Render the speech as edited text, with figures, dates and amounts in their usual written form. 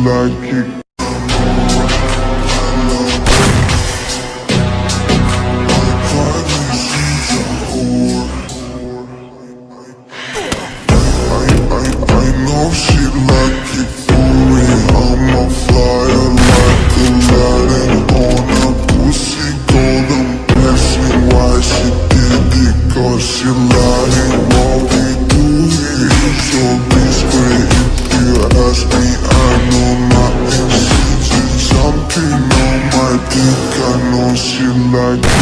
like it. I know she like it for me. I'm a flyer like Aladdin on a pussy golden blessing. Why she did it? Cause she lying. What we do here is so discreet. If you ask me, I know nothing. She's just jumping on my dick. I know she like it.